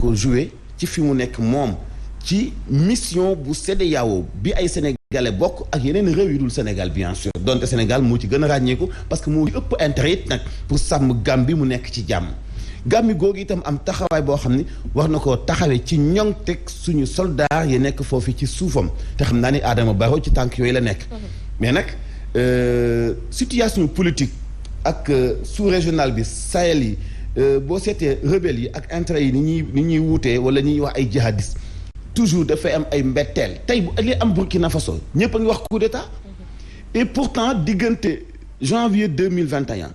ko joué ci fi mu nekk moom ci mission bu CEDEAO bi ay sénégalais bokk ak yeneen réew yu dul Sénégal bien sûr donte Sénégal moo ci gën a ràññeeku parce que moo ëpp intérêt it nag pour sàmm Gambie mu nekk ci jàmm Gambie googu itam am taxawaay boo xam ni war na koo taxawee ci ñoŋ teg suñu soldats yi nekk foofu ci suufam te xam naa ni Adama Barrow ci tànk yooyu la nekk mais nag situation politique ak sous-régional bi Sahel yi boo seetee rebelles yi ak intérêt yi ni ñuy wuutee wala ñuy wax ay jihadistes toujours dafay am ay mbetteel tey bu li am Burkina Faso ñëpp a ngi wax coup d'état et pourtant diggante janvier 2021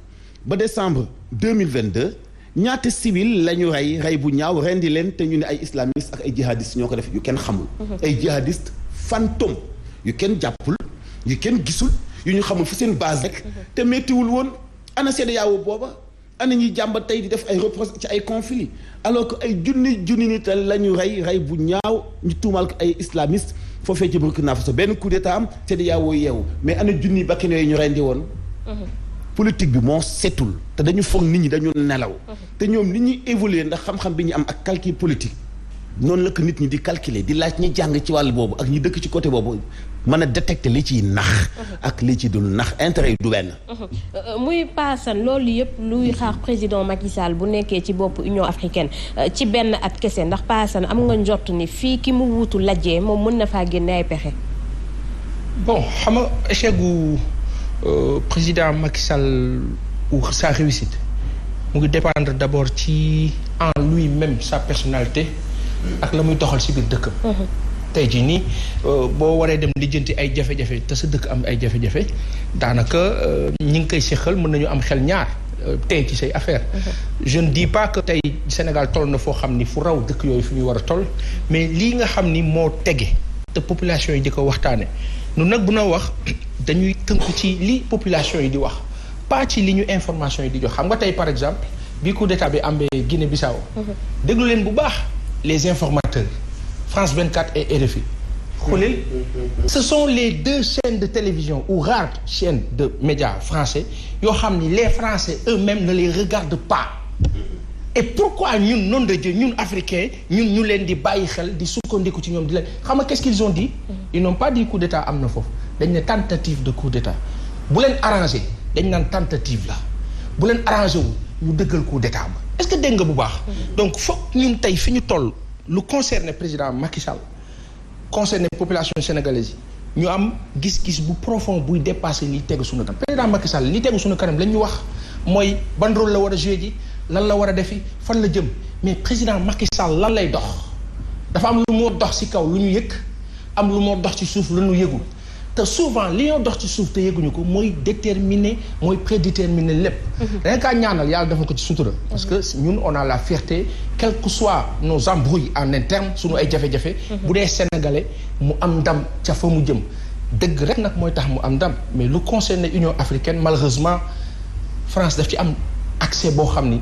ba décembre 2022 ñaata civil la ñu rey bu ñaaw rendi leen te ñu ne ay islamistes ak ay jihadistes ñoo ko def yu kenn xamul ay jihadistes fantôme yu kenn jàppul yu kenn gisul yu ñu xamul fu seen base rek te méttiwul woon ana CEDEAO booba ana ñuy jàmbat tey di def ay reproches ci ay conflits alors que ay junni nit la ñu rey bu ñaaw ñu tuumal ko ay islamistes foofee ci Burkina Faso benn coup d'état am CEDEAO yeewu mais ana junni bakkan yooyu ñu rendi woon politique bi moo setul te dañu foog nit ñi dañu nelaw te ñoom nit ñuy évoluer ndax xam-xam bi ñu am ak calcul politique noonu la ko nit ñi di calculer di laaj ñi jàng ci wàll boobu ak ñi dëkk ci côté boobu mën a détecter li ciy nax ak li ci dul nax intérêt yi du benn muy paasan loolu yëpp luy xaar président Macky Sall bu nekkee ci bopp Union africaine ci benn at kese ndax paasan am nga njort ni fii ki mu wuutu lajjee moom mën na faa génne ay pexe bon xam nga échec gu président Macky Sall ou sa réussite mu ngi dépendre d'abord ci en lui-même sa personnalité ak la muy doxal ci biir dëkkam tey jii nii boo waree dem lijjanti ay jafe-jafe te sa dëkk am ay jafe-jafe daanaka ñi ngi koy séqal mën nañu am xel ñaar tey ci say affaire je ne dis pas que tey Sénégal toll na foo xam ni fu raw dëkk yooyu fi ñuy war a toll mais lii nga xam ni moo tege te population yi di ko waxtaane nun nag bu na wax dañuy tënku ci li population yi di wax pas ci li ñu information yi di jox xam nga tey par exemple bi coup d'état bi amee Guinée-Bissau déglu leen bu baax les informateurs France 24 et RFI xoolal ce sont les deux chaînes de télévision ou rares chaînes de médias français yoo xam ni les Français eux-mêmes ne les regardent pas et pourquoi ñun nom de Dieu ñun africains ñun ñu leen di bàyyi xel di sukkandiku ci ñoom di leen xam nga qu'est-ce qu'ils ont dit ils n'ont pas dit coup d'état am na foofu dañ ne tentative de coup d'état bu leen arrangé dañ naan tentative la bu leen arrangé wu ñu dëggal coup d'état ba est-ce que dégg nga bu baax donc foog ñun tey fi ñu toll lu concerné président Macky Sall concerné population sénégalaise yi ñu am gis-gis bu profond buy dépassé li tegu suñu kanam président Macky Sall li tegu suñu kanam lañ ñu wax mooy ban rôle la war a jouer ji lan la war a defi fan la jëm mais président Macky Sall lan lay dox dafa am lu moo dox ci kaw lu ñu yëg am lu moo dox ci suuf lu ñu yëgul te souvent li ñoo dox ci suuf te yëguñu ko mooy déterminer mooy prédéterminer lépp danga kaa ñaanal yàlla dafa ko ci sutura parce que ñun on a la fierté quel que soit nos embrouilles en interne suñu ay jafe-jafe bu dee sénégalais mu am ndam ca fa mu jëm dëgg rek nag mooy tax mu am ndam mais lu concerne Union africaine malheureusement France daf ci am accès boo xam ni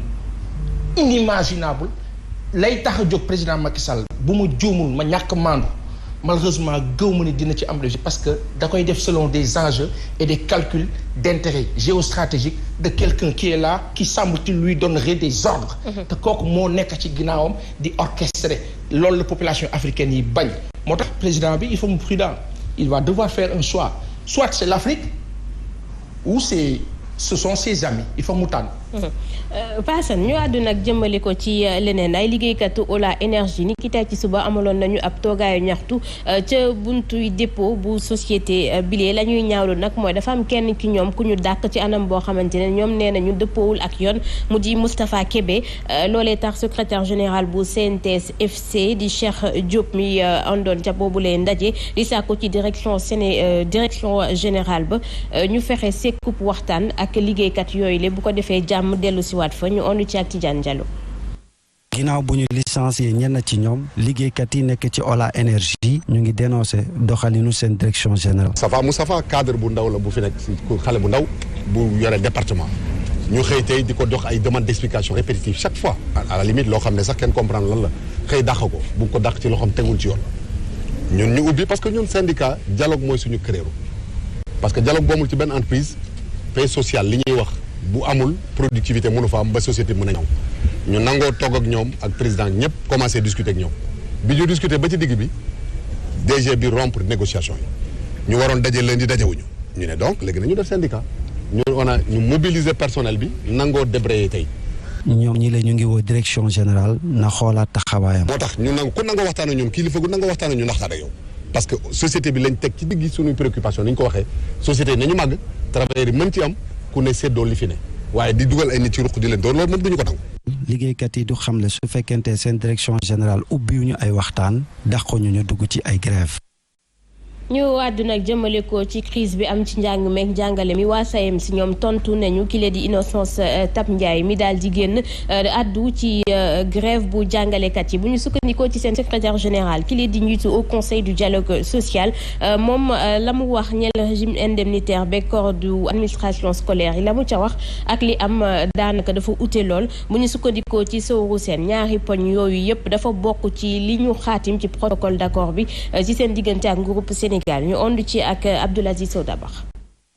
inimaginable lay tax a jóg président Macky Sall bu mu juumul ma ñàkk maandu malheureusement gëw ma ni dina ci am résultat parce que da koy def selon des enjeux et des calculs d'intérêt géostratégique de quelqu'un qui est là qui semble-t-il lui donnerait des ordres te kooku moo nekk ci ginnaawam di orchestrer loolu la population africaine yi bañ moo tax président bi il faut mu prudent il va devoir faire un choix soit c'est l'Afrique ou ce sont ses amis il faut mu tànn Paasan ñu àddu nag jëmale ko ci leneen ay liggéeykatu Ola énergie ni ki tey ci suba amaloon nañu ab toogaayu ñaxtu ca buntuy dépôt bu société bile la ñuy ñaawlu nag mooy dafa am kenn ki ñoom ku ñu dàq ci anam boo xamante ne ñoom nee nañu dëppoowul ak yoon mu di Moustapha Kébé loolee tax secrétaire général bu CNTS FC di Cheikh Diop mi àndoon ca boobulee ndaje di sàkku ci direction générale ba ñu fexe sekkub waxtaan ak liggéeykat yooyu le bu ko defee jàmm dellu si waat fa ñu ondu ci ak Tidiane Diallo. ginnaaw bu ñu licencié ñenn ci ñoom liggéeykat yi nekk ci Ola énergie ñu ngi dénoncé doxalinu seen direction générale. Moustapha cadre bu ndaw la bu fi nekk xale bu ndaw bu yore département ñu xëy tey di ko dox ay demande d'explication répétitive chaque fois à la limite loo xam ne sax kenn comprendre lan la xëy dàq ko bu ko dàq ci loo xam tegul ci yoon ñun ñu ubbi parce que ñun syndicat dialogue mooy suñu créeru parce que dialogue boomul ci benn entreprise paix sociale li ñuy wax bu amul productivité mënu fa am ba société mën a ñëw ñu nangoo toog ak ñoom ak président ñëpp commencé discuter ak ñoom bi ñu discuter ba ci digg bi DG bi rompre négociation yi ñu waroon daje lundi dajewuñu ñu ne donc léegi nañu def syndicat ñu mobiliser personnel bi nangoo débrayer tey. ñoom ñi la ñu ngi woo direction générale na xoolaat taxawaayam. moo tax ñu ku nangoo waxtaan ak ñoom kilifa gu nangoo waxtaan ak ñu ndaxtaan ak yow parce que société bi lañ teg ci digg suñuy préoccupation ni ñu ko waxee société yi nañu màgg travailleurs yi mën ci am ku ne séddoo li fi ne waaye di dugal ay nit ci ruq di leen doon loolu moom duñu ko nangu. liggéeykat yi du xamle su fekkente seen direction générale ubbiwuñu ay waxtaan dàqoñu ñu dugg ci ay grève. ñu àddu nag jëmale ko ci crise bi am ci njàng meeg njàngale mi waa SAEMS ñoom tontu nañu ki lee di Innocence Ntap Ndiaye mi daal di génn àddu ci grève bu jàngalekat yi bu ñu sukkandikoo ci seen secrétaire général ki lee di njiitu au conseil du dialogue social moom la mu wax ñeel régime indemnitaire beeg corps du administration scolaire yi la mu ca wax ak li am daanaka dafa ute lool bu ñu sukkandikoo ci Sowru Sène ñaari poñ yooyu yëpp dafa bokk ci li ñu xaatim ci protocole d'accord bi ci seen diggante ak groupe Sénégal ñu ond ci ak Abdoulaziz Sow Dabax.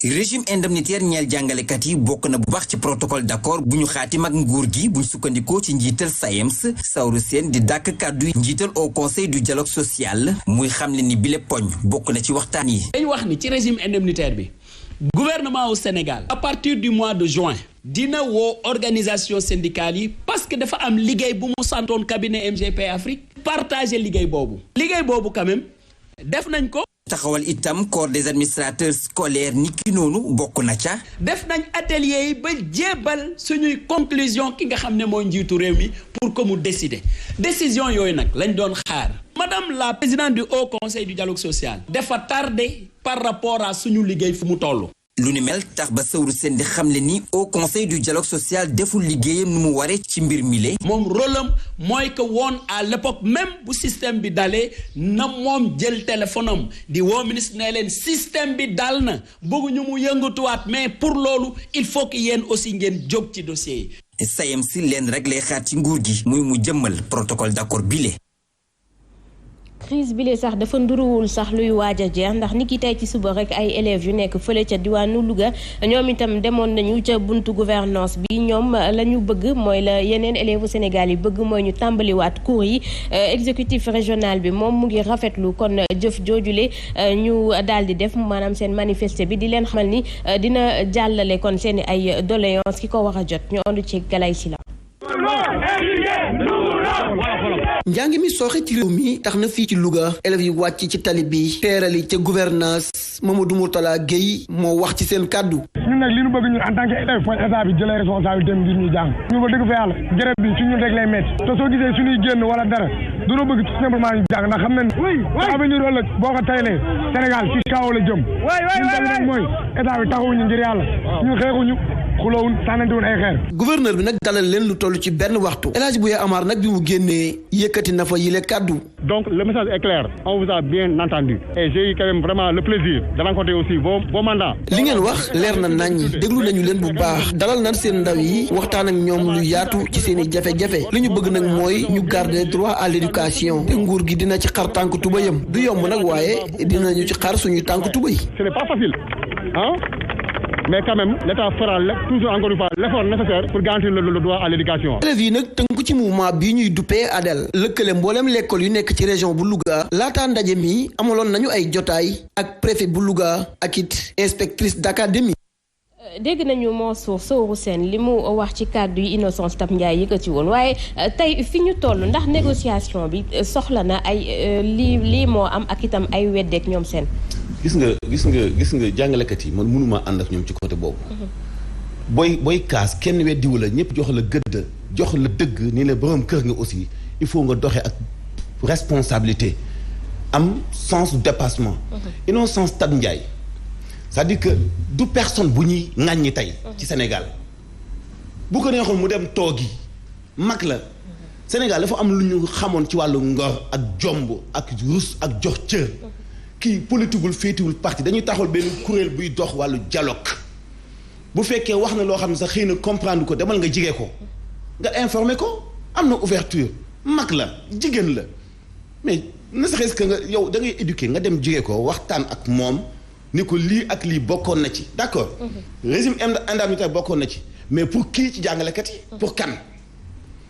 régime indemnitaire ñeel jàngalekat yi bokk na bu baax ci protocole d'accord bu ñu xaatim ak nguur gi bu ñu sukkandikoo ci njiital SAEMS Sowru Sène di dàkk kàddu njiital au conseil du dialogue social muy xamle ni bile poñ bokk na ci waxtaan yi. dañu wax ni ci régime indemnitaire bi gouvernement au Sénégal à partir du mois de juin dina woo organisation syndicale yi parce que dafa am liggéey bu mu santoon cabinet MGP Afrique partager liggéey boobu quand même def nañ ko. taxawal itam corps des administrateurs scolaires ni ki noonu bokk na ca. def nañ atelier yi ba jébbal suñuy conclusion ki nga xam ne mooy njiitu réew mi pour que mu décider décision yooyu nag lañ doon xaar. madame la présidente du haut conseil du dialogue social. dafa tardé par rapport à suñu liggéey fu mu toll. lu ni mel tax ba Sowru Sène di xamle ni au conseil du dialogue social deful liggéeyam nu mu waree ci mbir mile. moom rôle am mooy que woon à l'époque même bu système bi dalee na moom jël téléphone am di woo ministre ne leen système bi dal na bëgguñu mu yëngatuwaat mais pour loolu il faut que yéen aussi ngeen jóg ci dossier yi. SAEMS leen rek lay xaar ci nguur gi muy mu jëmmal protocole d'accord bile. crise bi lee sax dafa nduruwul sax luy waaj a jeex ndax ni ki tey ci suba rek ay élèves yu nekk fële ca diwaanu Louga ñoom itam demoon nañu ca buntu gouvernance bi ñoom la ñu bëgg mooy la yeneen élèves Sénégal yi bëgg mooy ñu tàmbaliwaat cours yi exécutif régional bi moom mu ngi rafetlu kon jëf joojule ñu daal di def maanaam seen manifeste bi di leen xamal ni dina jàllale kon seen ay doléance ki ko war a jot ñu ànd ci Galay Sila. njàng mi sooxe ci réew mi tax na fii ci Louga élèves yi wàcc ci tali bi teerali ca gouvernance Mamadou Mourtala Gueye moo wax ci seen kàddu. ñun nag li ñu bëgg ñun en tant que élève mooy état bi jëlee responsabilité ngir ñu jàng ñu ba dëgg fa yàlla grève bi ci ñun rek lay metti te soo gisee suñuy génn wala dara dunoo bëgg tout simplement ñu jàng ndax xam nañ ne avenir ëllëg boo ko taylee Sénégal ci kaw la jëm ñun tamit nag mooy état bi taxawuñu ngir yàlla ñun xeexuñu xulawun sànnantiwun ay xeer. gouverneur bi nag dalal leen lu toll ci benn waxtu El Hadji Bouya Amar nag bi mu génnee yëkkati na fa yile kàddu. Donc le message est clair, on vous a bien entendu et j'ai eu quand même vraiment le plaisir de rencontrer aussi vos mandats. li ngeen wax leer na nañ déglu nañu leen bu baax dalal nañ seen ndaw yi waxtaan ak ñoom lu yaatu ci seen i jafe-jafe li ñu bëgg nag mooy ñu garder droit à l'éducation te nguur gi dina ci xar tànk tubayam du yomb nag waaye dinañu ci xar suñu tànk tubay. Ce n'est pas facile hein? Mais quand même l'État fera toujours encore une fois l'effort nécessaire pour garantir le droit à l'éducation. élèves yi nag tënku ci mouvement bii ñuy duppee ADEL lëkkale mboolem l'école yu nekk ci région bu Louga laataa ndaje mi amaloon nañu ay jotaay ak préfet bu Louga ak it inspectrice d'académie. dégg nañu Mansour Sowru Sène li mu wax ci kàddu yi Innocence Ntap Ndiaye yëkkati woon waaye tey fi ñu toll ndax négociation bi soxla na ay lii moo am ak itam ay weddeek ñoom seen. gis nga jàngalekat yi man mënuma ànd ak ñoom ci côté boobu. booy kaas kenn weddiwu la ñëpp jox la gëdd jox la dëgg ni la borom kër nga aussi il faut nga doxee ak responsabilité am sens du dépassement. Innocence Ntap Ndiaye c'est-à-dire que du personne bu ñuy ŋàññi tey. ci Sénégal bu ko neexoon mu dem toogi mag la. Sénégal dafa am lu ñu xamoon ci wàllu ngor ak jomb ak rus ak jox cër. kii politiqueul féetiwul parti dañuy taxawal benn kuréel buy dox wàllu dialogue bu fekkee wax na loo xam ne sax xëy na comprendre ko demal nga jige ko nga informer ko am na ouverture mag la jigéen la mais ne serait-ce que nga yow da ngay éduquer nga dem jige ko waxtaan ak moom ni ko lii ak lii bokkoon na ci d'accord régime indemnitaire bokkoon na ci mais pour kii ci jàngalekat yi pour kan